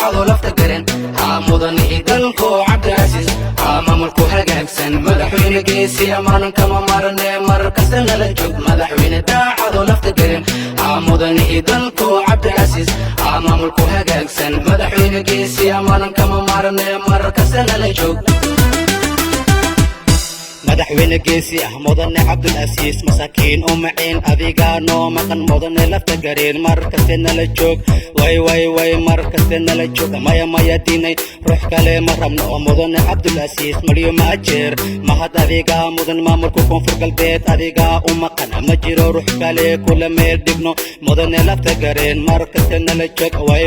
daacado lafta garan mudane dalko cabdicasiis maamulku hagaagsan madaxweyne geesi amaanan kama marne mar kasta nala joog madaxweyne daacado lafta garan mudane dalko cabdicasiis maamulku hagaagsan madaxweyne geesi amaanan kama marne mar kasta nala joog madaxweyne geesi mudane cabdulcasiis masaakiin oo maceen adigaa noo maqan mudane lafta gareen mar kaste nala joog way mar kaste nala joog maya diinay ruux kale ma rabno oo mudane cabdulcasiis maryo ma jeer mahad adigaa mudan maamulka koonfur galbeed adigaa u maqan ma jiro ruux kale kula meel dhigno mudane lafta gareen mar kaste nala joog way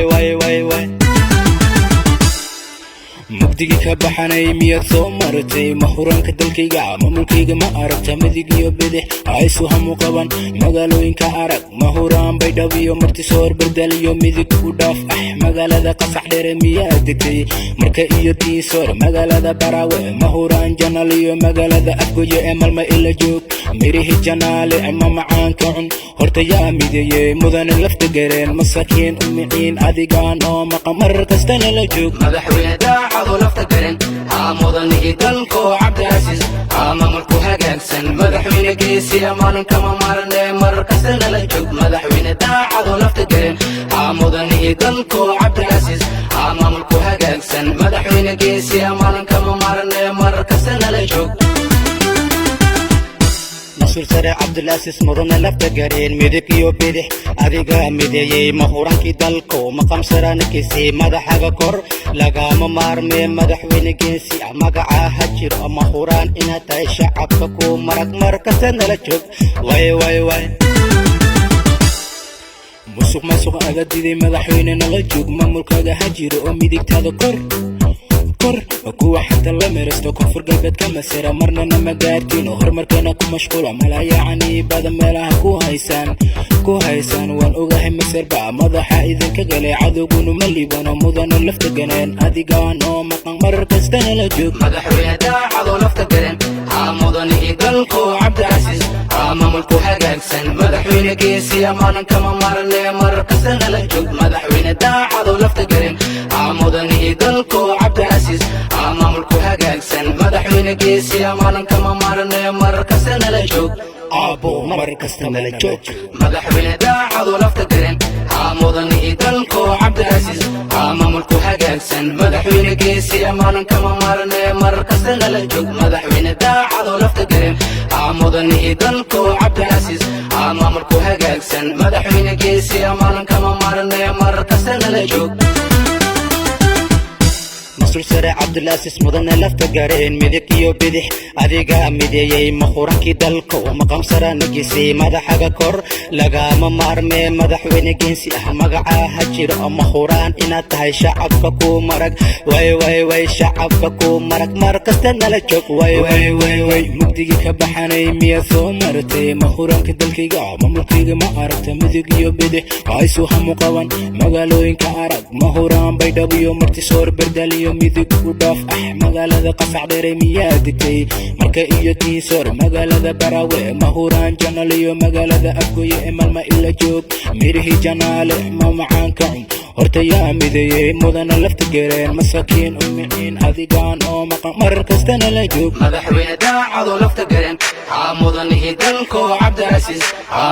mugdigi ka baxanay miyad soo maratay mahuraanka dalkayga maamulkayga ma aragta midig iyo bidix aysu hamu qaban magaalooyinka arag mahuraan baydhabo iyo martisoor bardal iyo midig u dhaaf magaalada qasax dheere miyaa degtay marka iyo diisoor magaalada baraawe mahuraan janaal iyo magaalada afgoye ee malma ila joog mirihi janaale ma macaanka cun horta yaa mideeyey mudane lafta gareen masaakiin u miciin adigaan oo maqan mar kastana la joog madaxweyne daacado lafta garan mudane dalko cabdicasiis maamulku hagaagsan madaxweyne geesi amaanan kama marne mar kastana la joog madaxweyne daacado lafta garan mudane dalko cabdicasiis maamulku hagaagsan madaxweyne geesi amaanan kama marne mar kastana la joog مسؤول سريع عبد العزيز مدن لفت جارين ميدك يو بيدح أديقا ميدي مهورانكي دالكو مقام سرانكيسي مدى حاجة كور لقا ممارمي مدح وينكيسي مقعا هجر مهوران إنا تايشا عبكو مرق مركزن لجوك واي مسوق أغدي مدحوين نلجوك مملكة هجر وميدك تاذو كور kuwa xanta la meerasto koonfur galbeed kama sira marnana ma gaartiin oo horumarkeena ku mashquula mala yacni badan meelaha ku haysaan waan ogahay masarba madaxa idinka galay cadowgunu ma liibano mudane lafta ganeen adigaan oo maqan marar kastana la joog madaxweyne daacado lafta gareen mudane dalko cabdicasiis maamulku hagaagsan madaxweyne geesi amaanan kama marne marar kastana la joog madaxweyne daacado lafta gareen mudane dalko cabdicasiis maamulku hagaagsan madaxweyne geesi amaanan kama marne mar kastana la joog mar kastana la joog madaxweyne daacado lafta garan mudane dalko cabdicasiis maamulku hagaagsan madaxweyne geesi amaanan kama marne mar kastana la joog madaxweyne daacado lafta garan mudane dalko cabdicasiis maamulku hagaagsan madaxweyne geesi amaanan kama marne mar kastana la joog مسؤول سريع عبد العزيز مدن لفت جارين ميدك يو بيدح أديقا ميديي مخورانكي دالكو مقام سرانكيسي مدى حاجة كور لقا ممارمي مدحوين جنسي مقعا هجر مخوران إنا تهي شعبكو مرق واي شعبكو مرق مركزتنا لجوك واي مقدقي كبحاني ميا ثو مرتي مخورانكي دالكيقا مملكيقا ما عرفت ميدك يو بيدح عايسو همو قوان مقالوين كعرق مخوران بيدابيو مرتسور برداليو midig u dhaaf magaalada qasax dheere miyaa degtay marka iyo diisoor magaalada baraawe mahuraan janaal iyo magaalada afgoye ee malma ila joog mirihi janaale ma macaanka cun horta yaa mideeyey mudane lafta gareen masaakiin u miciin adigaan oo maqan marar kastana la joog madaxweyne daacado lafta gareen mudane dalko cabdicasiis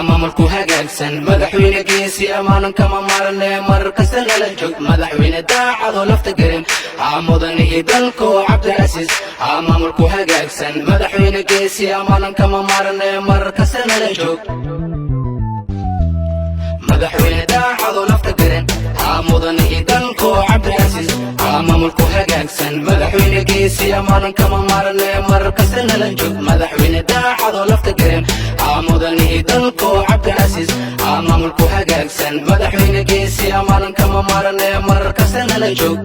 maamulku hagaagsan madaxweyne geesi amaanan kama marne marar kastana la joog madaxweyne daacado lafta gareen mudane dalko cabdicasiis maamulku hagaagsan madaxweyne geesi amaanan kama marne marar kastana la joog madaxweyne daacado lafta gareen mudane dalko cabdicasiis maamulku hagaagsan madaxweyne geesi amaanan kama marne marar kastana la joog madaxweyne daacado lafta gareen mudane dalko cabdicasiis maamulku hagaagsan madaxweyne geesi amaanan kama marne marar kastana la joog